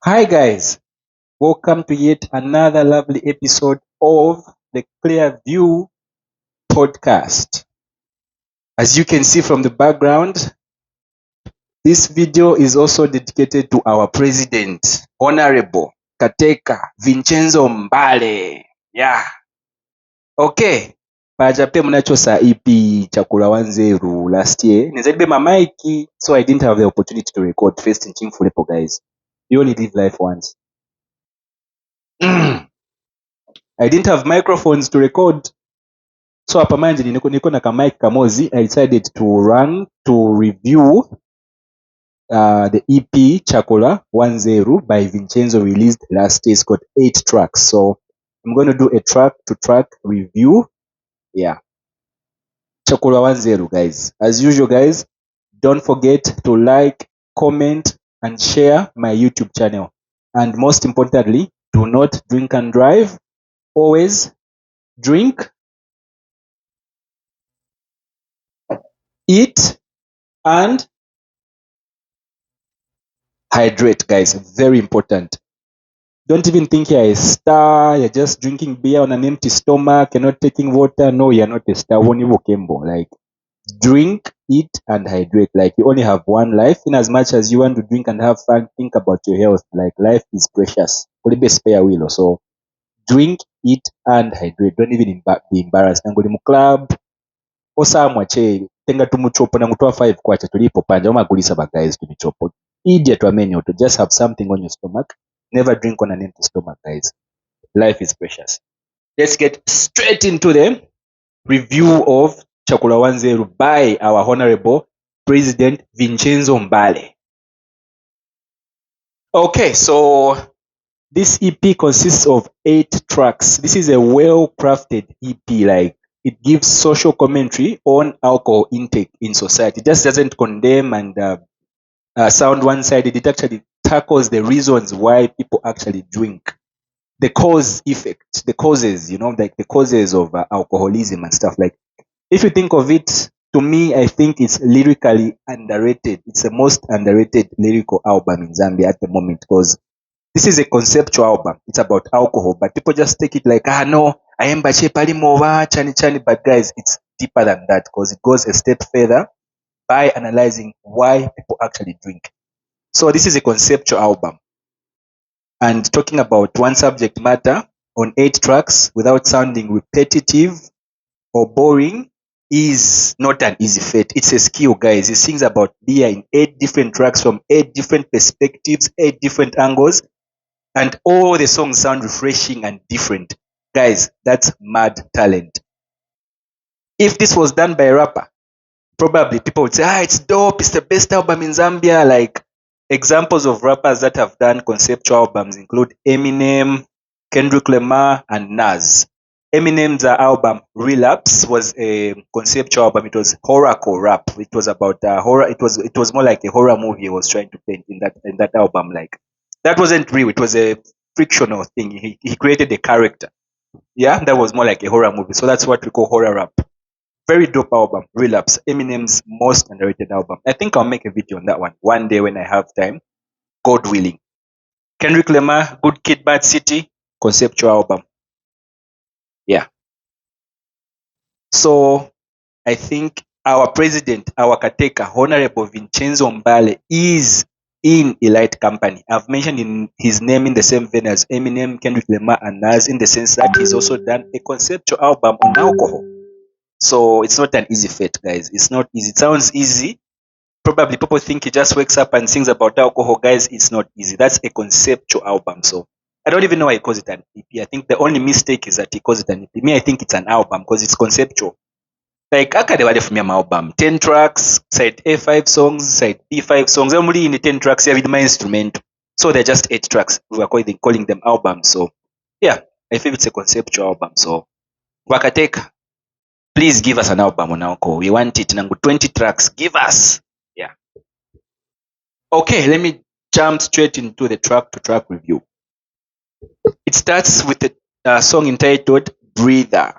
Hi guys, welcome to yet another lovely episode of the Clear View podcast. As you can see from the background, this video is also dedicated to our president, Honorable Kateka Vinchenzo Mbale. Yeah. Okay. Pajape mnachosa EP Chakolwa Wanzeru last year. Nizaibe mamaiki, so I didn't have the opportunity to record first in Chimfulepo guys. You only live life once. I didn't have microphones to record. So hapa manje niko na mic kamozi. I decided to review the EP Chakolwa Wanzeru by Vinchenzo released last year. It's got 8 tracks. So I'm going to do a track to track review. Yeah. Chakolwa Wanzeru guys. As usual guys, don't forget to like, comment and share my YouTube channel. And most importantly, do not drink and drive. Always drink, eat and hydrate guys, very important. Don't even think you're a star, you're just drinking beer on an empty stomach, you're not taking water. No, you're not a star. Like, drink, eat and hydrate. Like, you only have one life. In as much as you want to drink and have fun, think about your health. Like, life is precious. Only spare wheel. So drink, eat and hydrate. Don't even be embarrassed. Nangoli mu club osamwa che tenga tumuchopo na mutwa 5 kwacha tulipo panja omagulisa ba guys tumichopo idiot wamenyo to just have something on your stomach. Never drink on an empty stomach guys. Life is precious. Let's get straight into the review of Chakolwa Wanzeru by our honorable president Vinchenzo Mbale. Okay, so this EP consists of 8 tracks. This is a well-crafted EP. Like, it gives social commentary on alcohol intake in society. It just doesn't condemn and sound one-sided. It actually tackles the reasons why people actually drink. The cause effect, the causes, like the causes of alcoholism and stuff. Like, if you think of it, to me, I think it's lyrically underrated. It's the most underrated lyrical album in Zambia at the moment because this is a conceptual album. It's about alcohol, but people just take it like, no, I am bache palimova, chani chani. But guys, it's deeper than that because it goes a step further by analyzing why people actually drink. So this is a conceptual album and talking about one subject matter on 8 tracks without sounding repetitive or boring is not an easy feat. It's a skill, guys. He sings about beer in 8 different tracks from 8 different perspectives, 8 different angles, and all the songs sound refreshing and different. Guys, that's mad talent. If this was done by a rapper, probably people would say, it's dope, it's the best album in Zambia. Like, examples of rappers that have done conceptual albums include Eminem, Kendrick Lamar, and Nas. Eminem's album Relapse was a conceptual album. It was horrorcore rap. It was about horror. It was more like a horror movie he was trying to paint in that album. Like, that wasn't real. It was a fictional thing. He created a character. Yeah, that was more like a horror movie. So that's what we call horror rap. Very dope album, Relapse. Eminem's most underrated album. I think I'll make a video on that one day when I have time, God willing. Kendrick Lamar, Good Kid, Bad City, conceptual album. Yeah. So I think our president, our caretaker, Honorable Vinchenzo Mbale, is in elite company. I've mentioned his name in the same vein as Eminem, Kendrick Lamar, and Nas, in the sense that he's also done a conceptual album on alcohol. So it's not an easy feat, guys. It's not easy. It sounds easy. Probably people think he just wakes up and sings about alcohol. Guys, it's not easy. That's a conceptual album. So I don't even know why he calls it an EP. I think the only mistake is that he calls it an EP. Me, I think it's an album because it's conceptual. Like, akadewale from your album, 10 tracks, side A 5 songs, side B 5 songs. I'm only in the 10 tracks here with my instrument. So they're just 8 tracks. We are calling them albums. So yeah, I feel it's a conceptual album. So Wakateka, please give us an album on alcohol. We want it. Nangu 20 tracks. Give us. Yeah. Okay, let me jump straight into the track to track review. It starts with a song entitled Breather.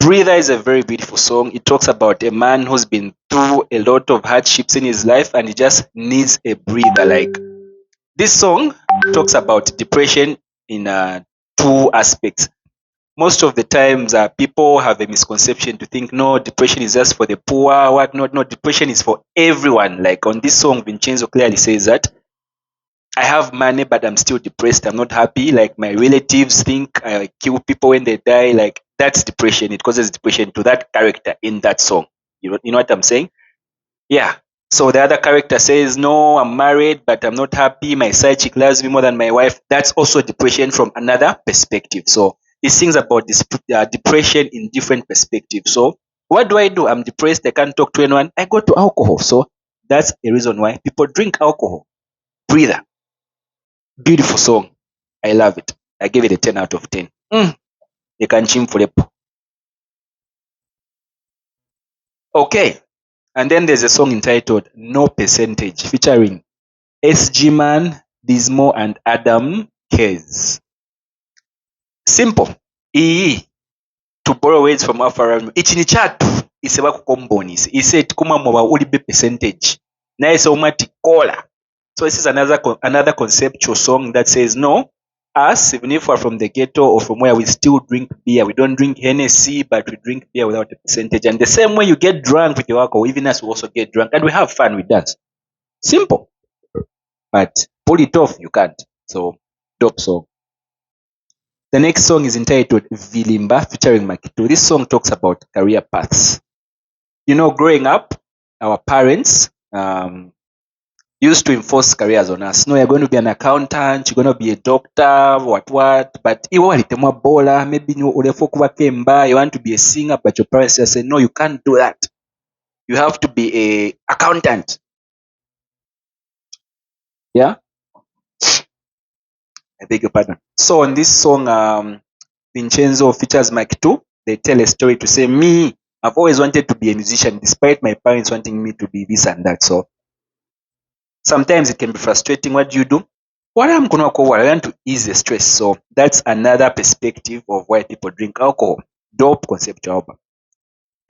Breather is a very beautiful song. It talks about a man who's been through a lot of hardships in his life and he just needs a breather. Like, This song talks about depression in two aspects. Most of the times, people have a misconception to think, no, depression is just for the poor, what not. No, depression is for everyone. Like on this song, Vincenzo clearly says that I have money, but I'm still depressed. I'm not happy. Like my relatives think I kill people when they die. Like that's depression. It causes depression to that character in that song. You know what I'm saying? Yeah. So the other character says, no, I'm married, but I'm not happy. My side chick loves me more than my wife. That's also depression from another perspective. So he sings about this depression in different perspectives. So what do I do? I'm depressed. I can't talk to anyone. I go to alcohol. So that's a reason why people drink alcohol. Breather. Beautiful song. I love it. I give it a 10 out of 10. You can chim for the. Okay. And then there's a song entitled No Percentage featuring SG Man, Dismo, and Adam Kez. Simple. Iyi, to borrow words from Afara, ichi chatu iseba kukombonis. He said kuma mwa uli be percentage. Na so mati kola. So this is another conceptual song that says no. Us, even if we're from the ghetto or from where we still drink beer, we don't drink Hennessy, but we drink beer without a percentage. And the same way you get drunk with your alcohol, even us we also get drunk and we have fun with that. Simple. But pull it off, you can't. So, dope song. The next song is entitled Vilimba featuring Makitu. This song talks about career paths. You know, growing up, our parents used to enforce careers on us. No, you're going to be an accountant, you're going to be a doctor, what. But you want to bola, maybe you want to be a singer, but your parents just say, no, you can't do that. You have to be a accountant. Yeah? I beg your pardon. So on this song, Vinchenzo features Mike too. They tell a story to say, me, I've always wanted to be a musician despite my parents wanting me to be this and that. So sometimes it can be frustrating. What do you do? What I'm going to call, I want to ease the stress. So that's another perspective of why people drink alcohol. Dope conceptual album.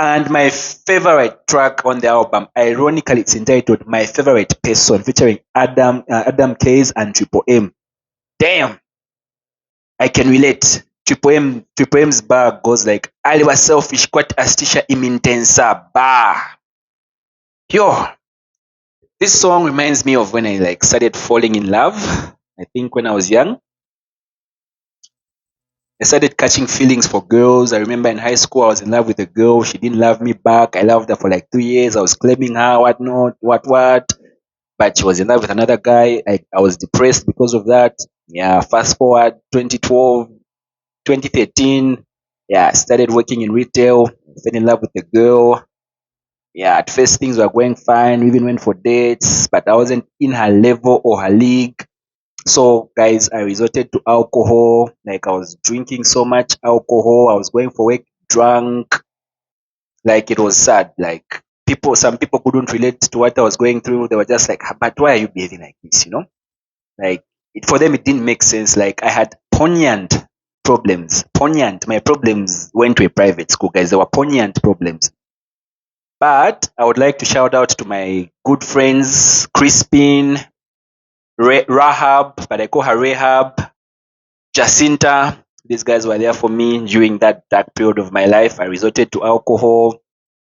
And my favorite track on the album, ironically, it's entitled My Favorite Person, featuring Adam Case and Triple M. Damn, I can relate. Triple M's bar goes like, aliwa selfish kwat astisha imintensa bar. Yo, this song reminds me of when I like started falling in love. I think when I was young, I started catching feelings for girls. I remember in high school, I was in love with a girl. She didn't love me back. I loved her for like 2 years. I was claiming her, what. But she was in love with another guy. I was depressed because of that. Yeah, fast forward 2012, 2013. Yeah, I started working in retail. Fell in love with a girl. Yeah, at first things were going fine. We even went for dates, but I wasn't in her level or her league. So, guys, I resorted to alcohol. Like, I was drinking so much alcohol. I was going for work drunk. Like, it was sad. Like, some people couldn't relate to what I was going through. They were just like, "Ah, but why are you behaving like this?" You know? Like, for them, it didn't make sense. Like, I had poignant problems. Poignant. My problems went to a private school, guys. There were poignant problems. But I would like to shout out to my good friends, Crispin, Rahab, but I call her Rahab, Jacinta. These guys were there for me during that dark period of my life. I resorted to alcohol.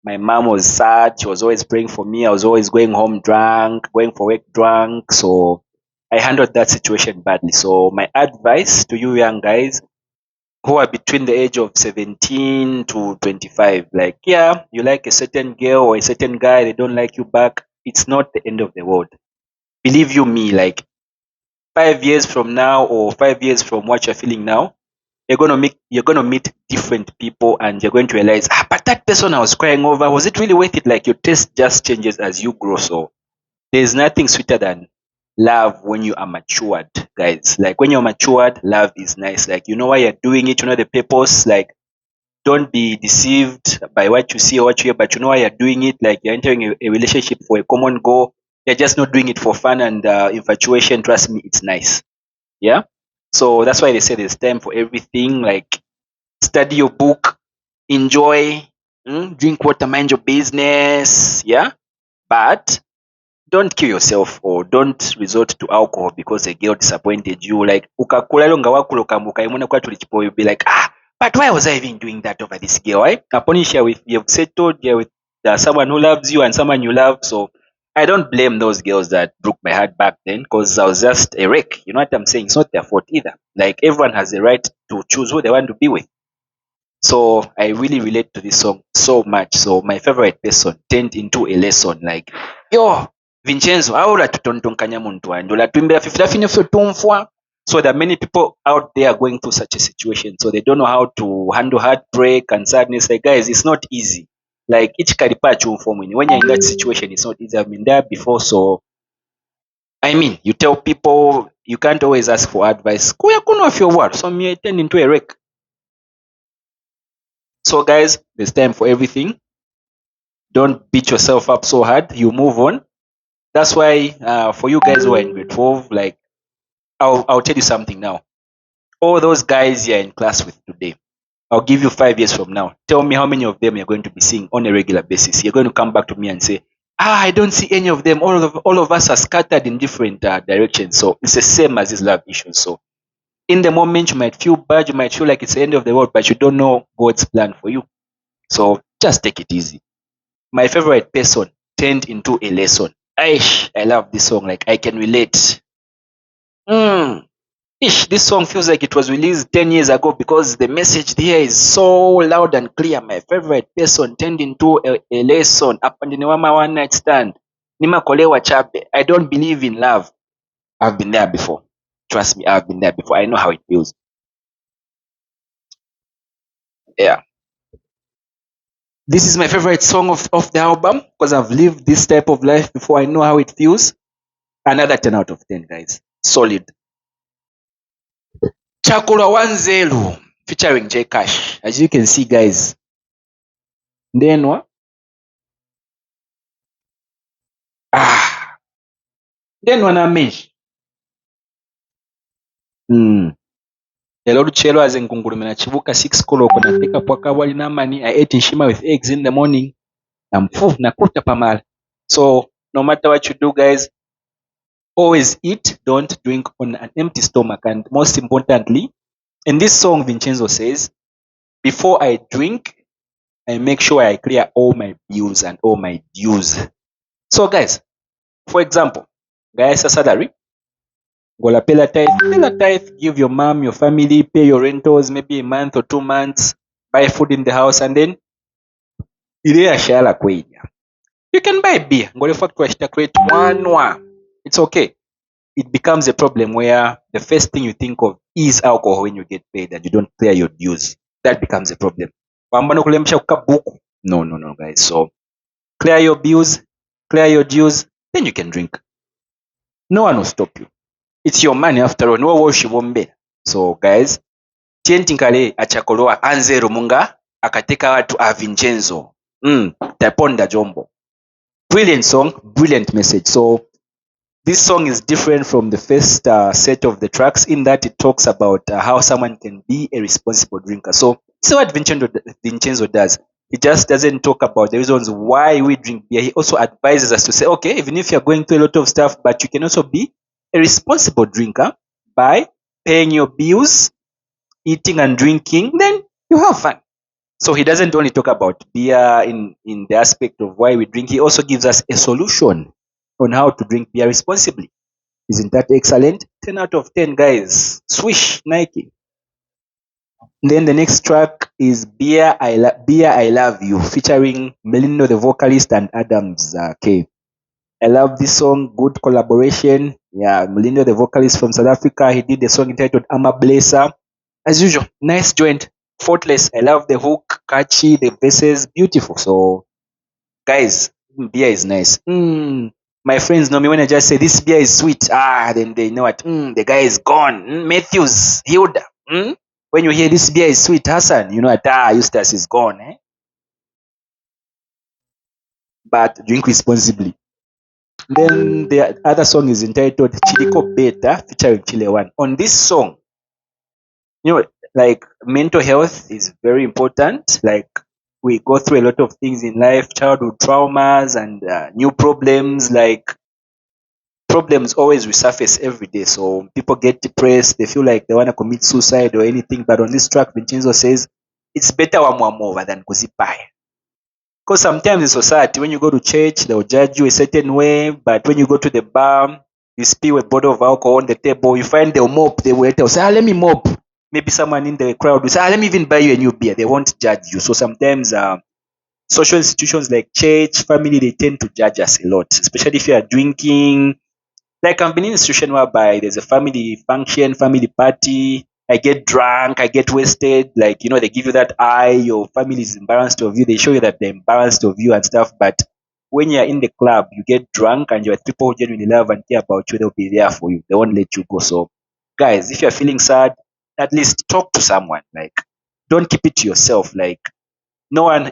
My mom was sad. She was always praying for me. I was always going home drunk, going for work drunk. So I handled that situation badly. So my advice to you young guys who are between the age of 17 to 25, like, yeah, you like a certain girl or a certain guy, they don't like you back. It's not the end of the world. Believe you me, like 5 years from now or 5 years from what you're feeling now, you're gonna meet different people and you're going to realize, but that person I was crying over, was it really worth it? Like your taste just changes as you grow. So there's nothing sweeter than love when you are matured, guys. Like when you're matured, love is nice. Like you know why you're doing it, you know the purpose. Like don't be deceived by what you see or what you hear, but you know why you're doing it. Like you're entering a relationship for a common goal. You're just not doing it for fun and infatuation. Trust me, it's nice. Yeah. So that's why they say there's time for everything. Like study your book, enjoy, drink water, mind your business. Yeah. But don't kill yourself or don't resort to alcohol because a girl disappointed you. Like ukakula longa wakulo kamuka imuna kwa tulichipo, you'll be like, but why was I even doing that over this girl? Right? Upon you've settled, you're with someone who loves you and someone you love. So I don't blame those girls that broke my heart back then because I was just a wreck. You know what I'm saying? It's not their fault either. Like everyone has the right to choose who they want to be with. So I really relate to this song so much. So my favorite person turned into a lesson. Like, yo, Vincenzo, aula tutontonkanya muntu wanjye olatuimbira fifila fine ffe tumfwa. So there are many people out there going through such a situation. So they don't know how to handle heartbreak and sadness. Like, guys, it's not easy. Like, each kalipa chumfwa mwini. When you're in that situation, it's not easy. I've been there before. So, I mean, you tell people you can't always ask for advice. Kuya kuno of your word. So me turn into a wreck. So guys, there's time for everything. Don't beat yourself up so hard. You move on. That's why for you guys who are in grade 12, like I'll tell you something now. All those guys you're in class with today, I'll give you 5 years from now. Tell me how many of them you're going to be seeing on a regular basis. You're going to come back to me and say, I don't see any of them. All of us are scattered in different directions. So it's the same as this love issue. So in the moment, you might feel bad. You might feel like it's the end of the world, but you don't know God's plan for you. So just take it easy. My favorite person turned into a lesson. Aish, I love this song. Like I can relate. Mm. Ish, this song feels like it was released 10 years ago because the message there is so loud and clear. My favorite person turned into a lesson. Apandiniwama one night stand. Nima kolewa chape. I don't believe in love. I've been there before. Trust me, I've been there before. I know how it feels. Yeah. This is my favorite song of the album because I've lived this type of life before. I know how it feels. Another 10 out of 10, guys. Solid. Chakolwa Wanzeru featuring J Cash. As you can see, guys. Then what? Then when I mention. Lero lukyero aze nkungulumira kibuka 6 koloko nafika pwaka wali n'amani. I ate nshima with eggs in the morning. I'm full nakuta pamala. So no matter what you do, guys, always eat, don't drink on an empty stomach. And most importantly, in this song, Vincenzo says, before I drink, I make sure I clear all my bills and all my dues. So guys, for example, guys, a salary, gola pay tithe, give your mom, your family, pay your rentals, maybe a month or 2 months, buy food in the house, and then ile ashara kwenya. You can buy beer, ngole factory create one. It's okay. It becomes a problem where the first thing you think of is alcohol when you get paid and you don't clear your dues. That becomes a problem. No, guys. So clear your bills, clear your dues, then you can drink. No one will stop you. It's your money after all. No worship. So guys, tientinkale Chakolwa Wanzeru munga akateka watu a Vinchenzo. Taponda jombo. Brilliant song, brilliant message. So this song is different from the first set of the tracks in that it talks about how someone can be a responsible drinker. So see what Vincenzo does. He just doesn't talk about the reasons why we drink beer. He also advises us to say, okay, even if you're going through a lot of stuff, but you can also be a responsible drinker by paying your bills, eating and drinking, then you have fun. So he doesn't only talk about beer in the aspect of why we drink, he also gives us a solution on how to drink beer responsibly. Isn't that excellent? 10 out of 10, guys. Swish, Nike. Then the next track is Beer I Love You, featuring Melindo the vocalist and Adams K. I love this song, good collaboration. Yeah, Melindo the vocalist from South Africa, he did a song entitled I'm a Blesser. As usual, nice joint, faultless. I love the hook, catchy, the verses, beautiful. So, guys, beer is nice. My friends know me when I just say this beer is sweet. Then they know what. The guy is gone. Matthews, Hilda. When you hear this beer is sweet, Hassan, you know what? Eustace is gone. But drink responsibly. Then the other song is entitled Chiliko Beta, featuring Chile One. On this song, you know, like mental health is very important. Like we go through a lot of things in life, childhood traumas and new problems. Like problems always resurface every day. So people get depressed, they feel like they want to commit suicide or anything. But on this track, Vincenzo says it's better wamwamova than kuzipaya. Because sometimes in society, when you go to church, they'll judge you a certain way. But when you go to the bar, you spill a bottle of alcohol on the table, you find they'll mop, the waiter will say, let me mop. Maybe someone in the crowd will say, let me even buy you a new beer. They won't judge you. So sometimes social institutions like church, family, they tend to judge us a lot, especially if you are drinking. Like I've been in a situation whereby there's a family function, family party. I get drunk, I get wasted. Like, they give you that eye, your family is embarrassed of you. They show you that they're embarrassed of you and stuff. But when you're in the club, you get drunk and you're with people who genuinely love and care about you, they'll be there for you. They won't let you go. So, guys, if you're feeling sad, at least talk to someone. Like, don't keep it to yourself. Like, no one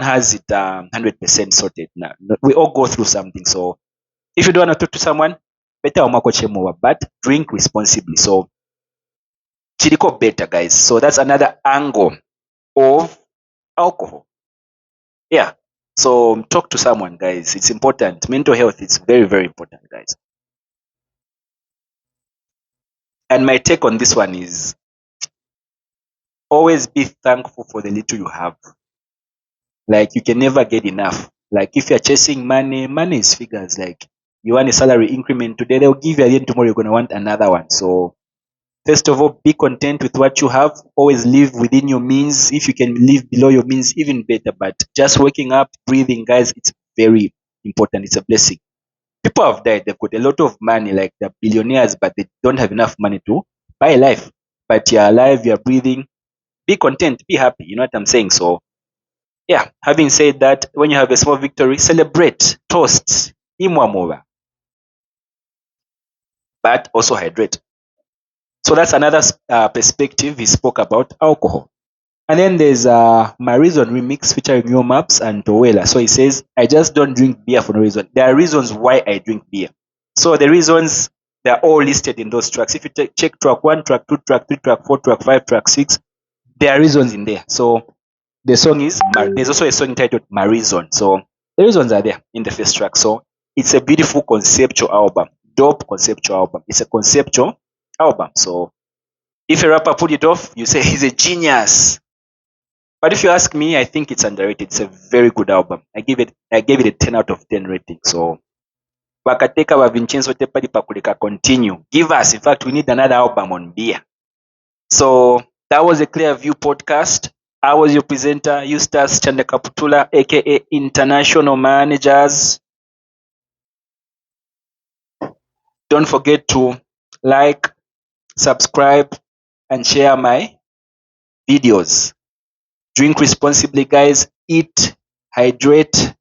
has it 100% sorted. Now, we all go through something. So, if you don't want to talk to someone, better umakoche more, but drink responsibly. So chiliko better, guys. So that's another angle of alcohol. Yeah. So talk to someone, guys. It's important. Mental health is very, very important, guys. And my take on this one is always be thankful for the little you have. Like you can never get enough. Like if you're chasing money, money is figures. Like you want a salary increment today, they'll give you again tomorrow. You're gonna want another one. So first of all, be content with what you have. Always live within your means. If you can live below your means, even better. But just waking up, breathing, guys, it's very important. It's a blessing. People have died. They've got a lot of money, like they're billionaires, but they don't have enough money to buy life. But you're alive, you're breathing. Be content, be happy. You know what I'm saying? So, yeah, having said that, when you have a small victory, celebrate, toast, imwamova, but also hydrate. So that's another perspective he spoke about alcohol. And then there's my reason remix featuring New Maps and Towela. So he says, I just don't drink beer for no reason. There are reasons why I drink beer. So the reasons, they're all listed in those tracks. If you check track 1, track 2, track 3, track 4, track 5, track 6, there are reasons in there. So the song is, there's also a song titled My Reason. So the reasons are there in the first track. So it's a beautiful conceptual album. Dope conceptual album. It's a conceptual album. So if a rapper put it off, you say he's a genius. But if you ask me, I think it's underrated. It's a very good album. I gave it a 10 out of 10 rating. So Bakateka wa Vinchenzo Tepali Pakulika continue. Give us, in fact, we need another album on beer. So that was a Clear View podcast. I was your presenter, Eustace Chandakaputula, aka International Managers. Don't forget to like, subscribe, and share my videos. Drink responsibly, guys. Eat, hydrate,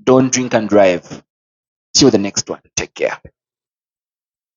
don't drink and drive. See you the next one. Take care.